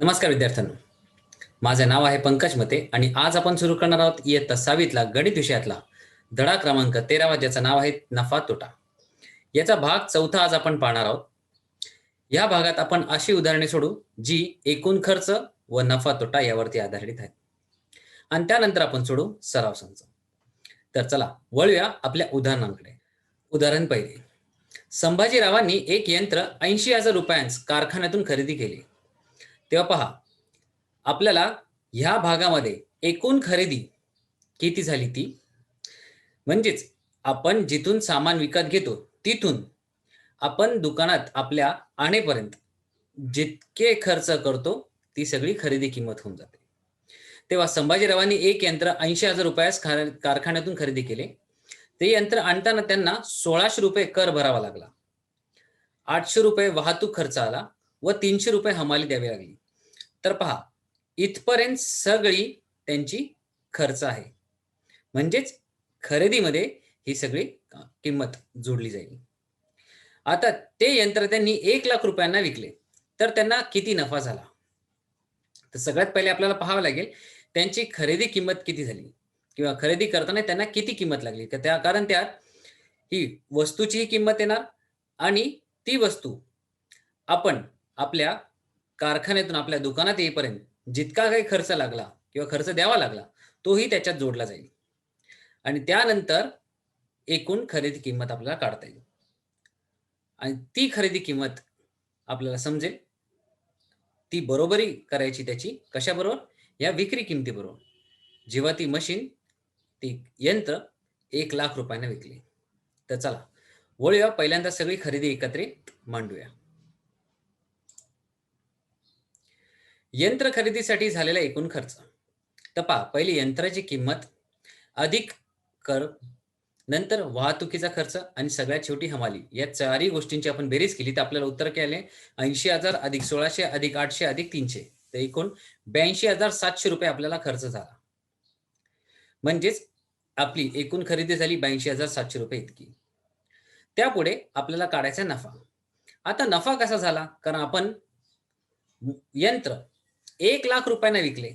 नमस्कार विद्यार्थ्यांनो, माझे नाव आहे पंकज मते आणि आज आपण सुरू करणार आहोत इयत्ता 6वीतला गणित विषयातला धडा क्रमांक 13 ज्याचं नाव आहे नफा तोटा. याचा भाग 4 आज आपण पाहणार आहोत. या भागात आपण अशी उदाहरणे सोडू जी एकूण खर्च व नफा तोटा यावरती आधारित आहेत आणि त्यानंतर आपण सोडू सराव संच. तर चला वळूया आपल्या उदाहरणांकडे. उदाहरण पहिले, संभाजीरावांनी एक यंत्र 80,000 रुपयांस कारखान्यातून खरेदी केले. तेव्हा पहा, आपल्याला ह्या भागामध्ये एकूण खरेदी किती झाली ती, म्हणजेच आपण जिथून सामान विकत घेतो तिथून आपण दुकानात आपल्या आणेपर्यंत जितके खर्च करतो ती सगळी खरेदी किंमत होऊन जाते. तेव्हा संभाजीरावांनी एक यंत्र 80,000 रुपयास कारखान्यातून खरेदी केले. ते यंत्र आणताना त्यांना 1,600 रुपये कर भरावा लागला, 800 रुपये वाहतूक खर्च आला व 300 रुपये हमाली द्यावी लागली. तर पहा, इथपर्यंत सगळी त्यांची खर्च आहे, म्हणजेच खरेदीमध्ये ही सगळी किंमत जोडली जाईल. आता ते यंत्र त्यांनी 1,00,000 रुपयांना विकले तर त्यांना किती नफा झाला. तर सगळ्यात पहिले आपल्याला पाहावं लागेल त्यांची खरेदी किंमत किती झाली किंवा खरेदी करताना त्यांना किती किंमत लागली. कारण त्यात ही वस्तूची किंमत येणार आणि ती वस्तू आपण आपल्या कारखान्यातून आपल्या दुकानात येईपर्यंत जितका काही खर्च लागला किंवा खर्च द्यावा लागला तोही त्याच्यात जोडला जाईल आणि त्यानंतर एकूण खरेदी किंमत आपल्याला काढता येईल आणि ती खरेदी किंमत आपल्याला समजेल. ती बरोबरी करायची त्याची कशाबरोबर, या विक्री किमतीबरोबर, जेव्हा ती मशीन, ती यंत्र 1,00,000 रुपयांना विकली. तर चला वळूया, पहिल्यांदा सगळी खरेदी एकत्रित मांडूया. यंत्र खरेदीसाठी झालेला एकूण खर्च. तर पहा, पहिली यंत्राची किंमत अधिक कर, नंतर वाहतुकीचा खर्च आणि सगळ्यात शेवटी हमाली. या चारही गोष्टींची आपण बेरीज केली तर आपल्याला उत्तर काय आले, 80,000 अधिक 1,600 अधिक 800 अधिक 300, तर एकूण 82,700 रुपये आपल्याला खर्च झाला. म्हणजेच आपली एकूण खरेदी झाली 82,700 रुपये इतकी. त्यापुढे आपल्याला काढायचा नफा. आता नफा कसा झाला, कारण आपण यंत्र 1,00,000 रुपयांना विकले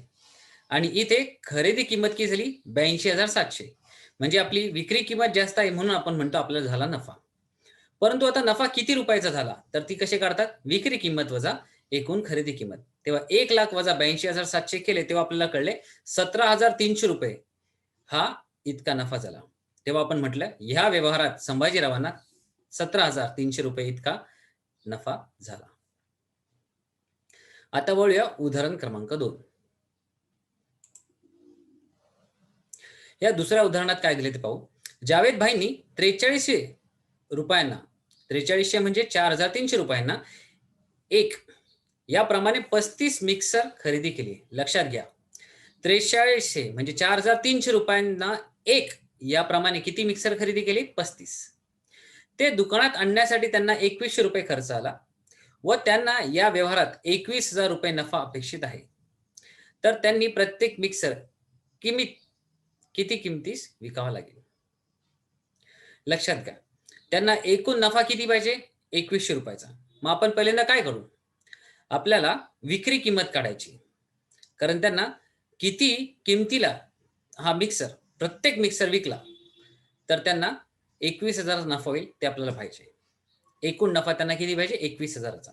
आणि इथे खरेदी किंमत किती झाली, 82,700. म्हणजे आपली विक्री किंमत जास्त आहे म्हणून आपण म्हणतो आपल्याला झाला नफा. परंतु आता नफा किती रुपयाचा झाला, तर ती कसे काढतात, विक्री किंमत वजा एकूण खरेदी किंमत. तेव्हा 1,00,000 वजा 82,700 केले तेव्हा आपल्याला कळले 17,300 रुपये हा इतका नफा झाला. तेव्हा आपण म्हटलं ह्या व्यवहारात संभाजीरावांना 17,300 रुपये इतका नफा झाला. आता वळूया उदाहरण क्रमांक 2. या दुसऱ्या उदाहरणात काय दिले ते पाहू. जावेद भाईंनी 4300 रुपयांना, 4300 म्हणजे 4,300 रुपयांना एक याप्रमाणे 35 मिक्सर खरेदी केली. लक्षात घ्या, 4300 म्हणजे 4,300 रुपयांना एक याप्रमाणे किती मिक्सर खरेदी केली, 35. ते दुकानात आणण्यासाठी त्यांना 2,100 रुपये खर्च आला व त्यांना या व्यवहारात 21,000 रुपये नफा अपेक्षित आहे. तर त्यांनी प्रत्येक मिक्सर किती किमतीस विकावा लागेल. लक्षात घ्या, त्यांना एकूण नफा किती पाहिजे, 2,100 रुपयाचा. मग आपण पहिल्यांदा काय करू, आपल्याला विक्री किंमत काढायची, कारण त्यांना किती किमतीला हा मिक्सर, प्रत्येक मिक्सर विकला तर त्यांना 21,000 नफा होईल, ते आपल्याला पाहिजे. एकूण नफा त्यांना किती पाहिजे, 21,000चा.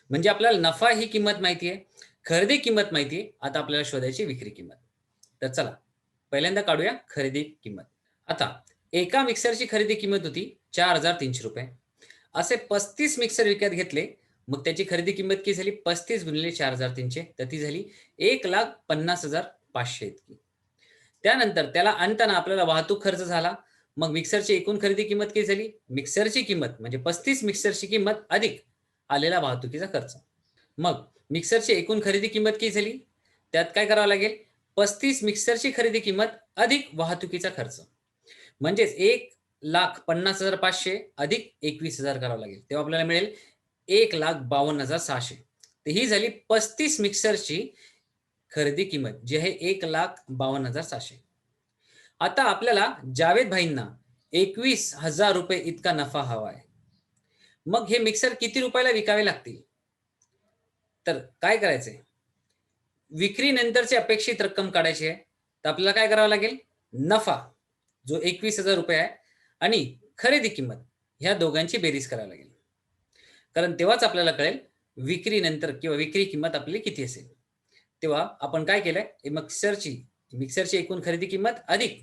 म्हणजे आपल्याला नफा ही किंमत माहिती आहे, खरेदी किंमत माहिती आहे, आता आपल्याला शोधायची विक्री किंमत. तर चला पहिल्यांदा काढूया खरेदी किंमत. आता एका मिक्सरची खरेदी किंमत होती 4,300 रुपये. असे 35 मिक्सर विकत घेतले, मग त्याची खरेदी किंमत किती झाली, 35 गुणिले 4,300, तर ती झाली 1,50,500 इतकी. त्यानंतर त्याला आणताना आपल्याला वाहतूक खर्च झाला. मग मिक्सरची एकूण खरेदी किंमत किती झाली, मिक्सरची किंमत म्हणजे 35 मिक्सरची किंमत अधिक आलेला वाहतुकीचा खर्च. मग मिक्सरची एकूण खरेदी किंमत किती झाली, त्यात काय करावं लागेल, 35 मिक्सरची खरेदी किंमत अधिक वाहतुकीचा खर्च, म्हणजेच 1,50,500 अधिक 21,000 करावं लागेल. तेव्हा आपल्याला मिळेल 1,52,600. तर ही झाली 35 मिक्सरची खरेदी किंमत, जी आहे 1,52,600. आता आपल्याला जावेद भाईंना 21,000 रुपये इतका नफा हवा आहे. मग हे मिक्सर किती रुपयाला विकावे लागतील, तर काय करायचंय, विक्री नंतरची अपेक्षित रक्कम काढायची आहे, तर आपल्याला काय करावं लागेल? नफा जो 21,000 रुपये आहे आणि खरेदी किंमत ह्या दोघांची बेरीज करावी लागेल. कारण तेव्हाच आपल्याला कळेल विक्री नंतर किंवा विक्री किंमत आपली किती असेल. तेव्हा आपण काय केलंय, मिक्सरची एकूण खरेदी किंमत अधिक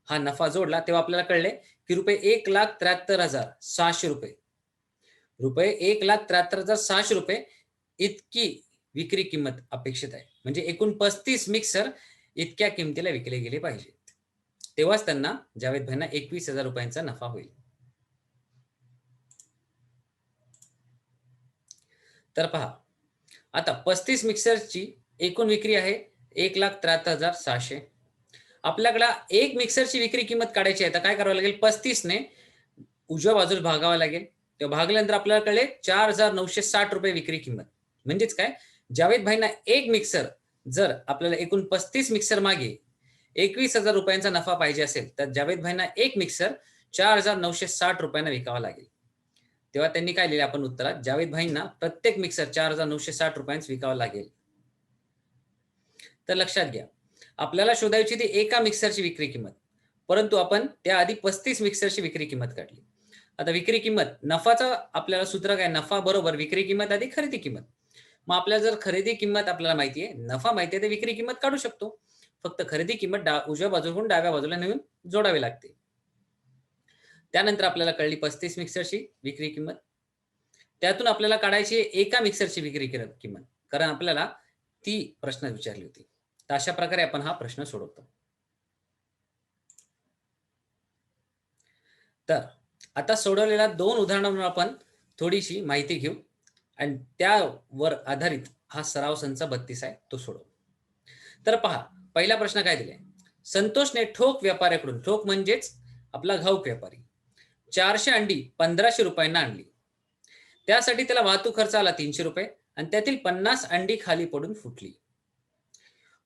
हा नफा जोडला, तेव्हा आपल्याला कळले की ₹1,73,600 ₹1,73,600 इतकी विक्री किंमत अपेक्षित आहे. म्हणजे एकूण 35 मिक्सर इतक्या किमतीला विकले गेले पाहिजेत. तेव्हाच त्यांना जावेद भाईंना 21,000 रुपयांचा नफा होईल. तर पहा, आता 35 मिक्सरची एकूण विक्री आहे 1,73,600. आपल्याकडे एक मिक्सरची विक्री किंमत काढायची आहे, तर काय करावं लागेल? 35 ने उजव्या बाजूला भागावं लागेल. तेव्हा भागल्यानंतर आपल्याला कळले 4,960 रुपये विक्री किंमत. म्हणजेच काय, जावेद भाईंना एक मिक्सर, जर आपल्याला एकूण 35 मिक्सर मागे 21,000 रुपयांचा नफा पाहिजे असेल, तर जावेद भाईंना एक मिक्सर 4,960 रुपयांना विकावा लागेल. तेव्हा त्यांनी काय लिहिले आपण उत्तरात? जावेद भाईंना प्रत्येक मिक्सर 4,960 रुपयांस विकावा लागेल. तर लक्षात घ्या, आपल्याला शोधायची ती एका मिक्सरची विक्री किंमत, परंतु आपण त्याआधी 35 मिक्सरची विक्री किंमत काढली. आता विक्री किंमत, नफाचा आपल्याला सूत्र काय? नफा बरोबर विक्री किंमत अधिक खरेदी किंमत. मग आपल्याला जर खरेदी किंमत आपल्याला माहिती आहे, नफा माहिती आहे, तर विक्री किंमत काढू शकतो. फक्त खरेदी किंमत उजव्या बाजूकडून डाव्या बाजूला नेऊन जोडावी लागते. त्यानंतर आपल्याला कळली 35 मिक्सरची विक्री किंमत. त्यातून आपल्याला काढायची एका मिक्सरची विक्री किंमत, कारण आपल्याला ती प्रश्न विचारली होती. तर अशा प्रकारे आपण हा प्रश्न सोडवतो. तर आता सोडवलेल्या 2 उदाहरणांवर आपण थोडीशी माहिती घेऊ आणि त्यावर आधारित हा सराव संच 32 आहे, तो सोडवू. तर पहा, पहिला प्रश्न काय दिलाय? संतोषने ठोक व्यापाऱ्याकडून, ठोक म्हणजेच आपला घाऊक व्यापारी, 400 अंडी 1,500 रुपयांना आणली. त्यासाठी त्याला वाहतूक खर्च आला 300 रुपये आणि त्यातील 50 अंडी खाली पडून फुटली.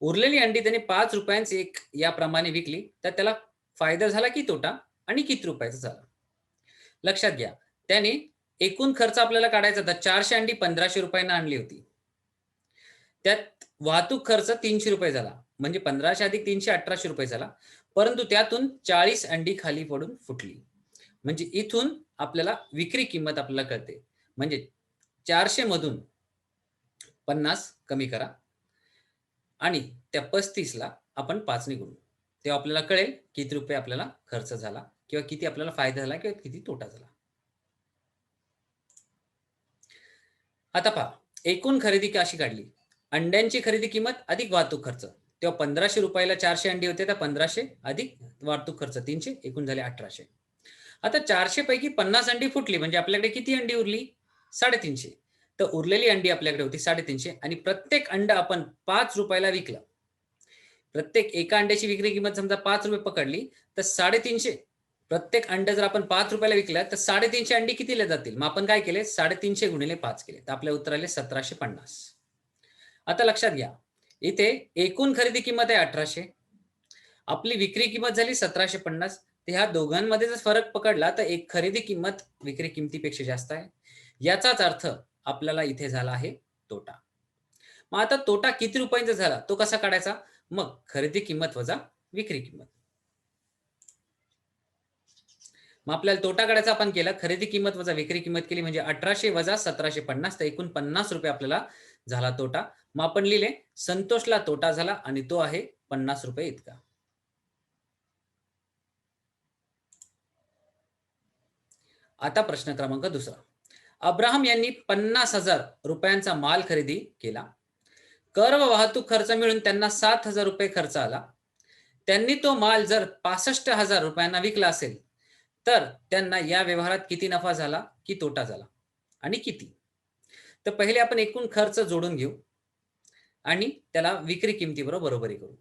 उरलेली अंडी त्याने 5 रुपयांची एक याप्रमाणे विकली, तर त्याला फायदा झाला की तोटा आणि किती रुपयाचा झाला? लक्षात घ्या, त्याने एकूण खर्च आपल्याला काढायचा होता. 400 अंडी 1,500 रुपयांना आणली होती. त्यात वाहतूक खर्च 300 रुपये झाला, म्हणजे 1500 अधिक 300 1800 रुपये झाला. परंतु त्यातून 40 अंडी खाली पडून फुटली. म्हणजे इथून आपल्याला विक्री किंमत आपल्याला कळते. म्हणजे 400 मधून 50 कमी करा आणि त्या 35 ला आपण 5 ने गुणू. तेव्हा आपल्याला कळेल किती रुपये आपल्याला खर्च झाला किंवा किती आपल्याला फायदा झाला किंवा किती तोटा झाला. आता पहा, एकूण खरेदी कशी काढली? अंड्यांची खरेदी किंमत अधिक वाहतूक खर्च. तेव्हा 1,500 रुपयाला 400 अंडी होते, तर 1,500 अधिक वाहतूक खर्च 300, एकूण झाले 1,800. आता 400 पैकी 50 अंडी फुटली, म्हणजे आपल्याकडे किती अंडी उरली? 350. तर उरलेली अंडी आपल्याकडे होती 350 आणि प्रत्येक अंड आपण 5 रुपयाला विकलं. प्रत्येक एका अंड्याची विक्री किंमत समजा 5 रुपये पकडली, तर 350 प्रत्येक अंड जर आपण 5 रुपयाला विकलं, तर 350 अंडी कितीला जातील? मग आपण काय केले? 350 गुणिले 5 केले, तर आपल्या उत्तर आले 1,750. आता लक्षात घ्या, इथे एकूण खरेदी किंमत आहे 1,800, आपली विक्री किंमत झाली 1,750. तर ह्या दोघांमध्ये जर फरक पकडला, तर एक खरेदी किंमत विक्री किंमतीपेक्षा जास्त आहे. याचाच अर्थ आपल्याला इथे झाला आहे तोटा. मग आता तोटा किती रुपयांचा झाला, तो कसा काढायचा? मग खरेदी किंमत वजा विक्री किंमत. मग आपल्याला तोटा काढायचा, आपण केला खरेदी किंमत वजा विक्री किंमत केली, म्हणजे 1,800 वजा 1,750, तर एकूण 50 रुपये आपल्याला झाला तोटा. मग आपण लिहिले संतोषला तोटा झाला आणि तो आहे 50 रुपये इतका. आता प्रश्न क्रमांक दुसरा. अब्राहम यांनी 50,000 रुपयांचा माल खरेदी केला. कर व वाहतूक खर्च मिळून त्यांना 7,000 रुपये खर्च आला. त्यांनी तो माल जर 65,000 रुपयांना विकला असेल, तर त्यांना या व्यवहारात किती नफा झाला की तोटा झाला आणि किती? तर पहिले आपण एकूण खर्च जोडून घेऊ आणि त्याला विक्री किमतीबरोबर बरोबरी करू.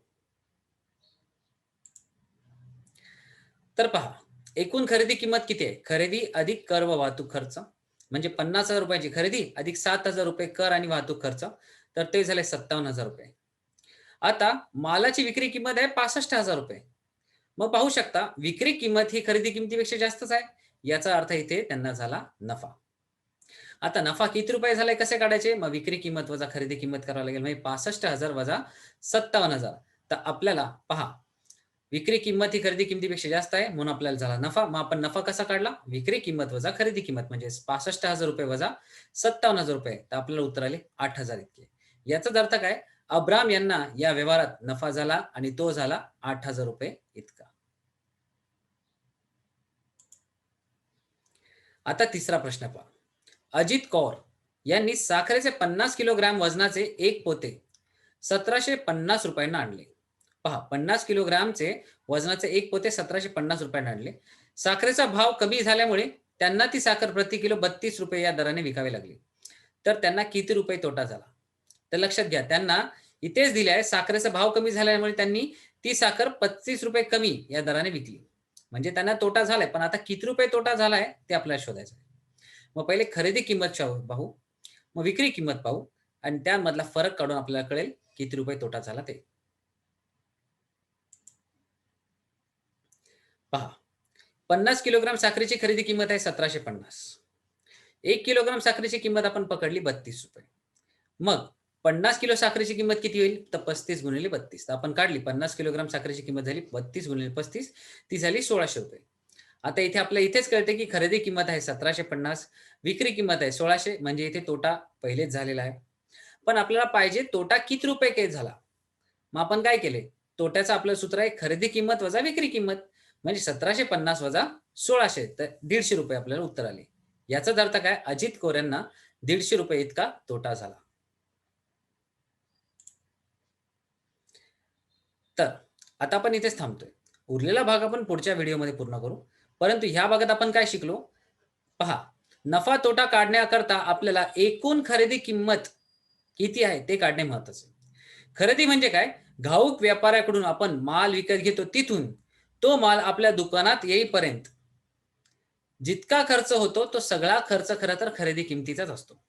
तर पहा, एकूण खरेदी किंमत किती आहे? खरेदी अधिक कर व वाहतूक खर्च, म्हणजे 50,000 रुपयाची खरेदी अधिक 7,000 रुपये कर आणि वाहतूक खर्च, तर ते झाले 57,000 रुपये. आता मालाची विक्री किंमत आहे 65,000 रुपये. मग पाहू शकता, विक्री किंमत ही खरेदी किमतीपेक्षा जास्तच आहे. याचा अर्थ इथे त्यांना झाला नफा. आता नफा किती रुपये झालाय कसे काढायचे? मग विक्री किंमत वजा खरेदी किंमत करावी लागेल. म्हणजे 65,000 वजा 57,000. तर आपल्याला पहा, विक्री किंमत ही खरेदी किमतीपेक्षा जास्त आहे म्हणून आपल्याला झाला नफा. मग आपण नफा कसा काढला? विक्री किंमत वजा खरेदी किंमत म्हणजे 65,000 रुपये वजा 57,000 रुपये. तर आपल्याला उत्तर आले 8,000 इतके. याचाच अर्थ काय? अब्राम यांना या व्यवहारात नफा झाला आणि तो झाला 8,000 रुपये इतका. आता तिसरा प्रश्न पहा. अजित कौर यांनी साखरेचे 50 किलोग्रॅम वजनाचे एक पोते 1750 रुपयांना आणले. पहा, 50 किलोग्रॅमचे वजनाचे एक पोते 1750 रुपयांना आणले. साखरेचा भाव कमी झाल्यामुळे त्यांना ती साखर प्रति किलो 32 रुपये या दराने विकावी लागली. तर त्यांना किती रुपये तोटा झाला? तर लक्षात घ्या, त्यांना इथेच दिले आहे साखरेचा भाव कमी झाल्यामुळे त्यांनी ती साखर 35 रुपये कमी या दराने विकली. म्हणजे त्यांना तोटा झालाय, पण आता किती रुपये तोटा झालाय ते आपल्याला शोधायचं आहे. मग पहिले खरेदी किंमत पाहू, मग विक्री किंमत पाहू आणि त्यामधला फरक काढून आपल्याला कळेल किती रुपये तोटा झाला ते. पहा, 50 किलोग्राम साखरेची खरेदी किंमत आहे 1750. 1 किलोग्राम साखरेची किंमत आपण पकडली 32 रुपये. मग 50 किलो साखरेची किंमत किती होईल? तर 35 गुणिले 32. तर आपण काढली 50 किलोग्राम साखरेची किंमत झाली 32 गुणिले 35, ती झाली 1600 रुपये. आता इथे आपल्याला इथेच कळते की खरेदी किंमत आहे 1750, विक्री किंमत आहे 1600, म्हणजे इथे तोटा पहिलेच झालेला आहे. पण आपल्याला पाहिजे तोटा किती रुपये काय झाला. मग आपण काय केले? तोट्याचं आपलं सूत्र आहे खरेदी किंमत वजा विक्री किंमत, म्हणजे 1750 वजा 1600, तर 150 रुपये आपल्याला उत्तर आले. याचाच अर्थ काय? अजित कौर यांना 150 रुपये इतका तोटा झाला. तर आता आपण इथेच थांबतोय. उरलेला भाग आपण पुढच्या व्हिडिओमध्ये पूर्ण करू. परंतु ह्या भागात आपण काय शिकलो? पहा, नफा तोटा काढण्याकरता आपल्याला एकूण खरेदी किंमत किती आहे ते काढणे महत्वाचे. खरेदी म्हणजे काय? घाऊक व्यापाऱ्याकडून आपण माल विकत घेतो, तिथून तो माल आपल्या दुकानात येईपर्यंत जितका खर्च होतो तो सगळा खर्च खरं तर खरेदी किमतीचाच असतो.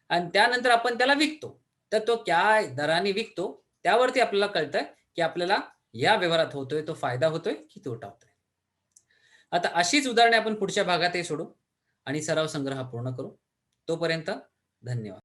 आणि त्यानंतर आपण त्याला विकतो. तर तो काय दराने विकतो त्यावरती आपल्याला कळतं की आपल्याला या व्यवहारात होतोय तो फायदा होतोय की तोटा होतोय. आता अशीच उदाहरणे आपण पुढच्या भागातही सोडू आणि सराव संग्रह पूर्ण करू. तोपर्यंत धन्यवाद.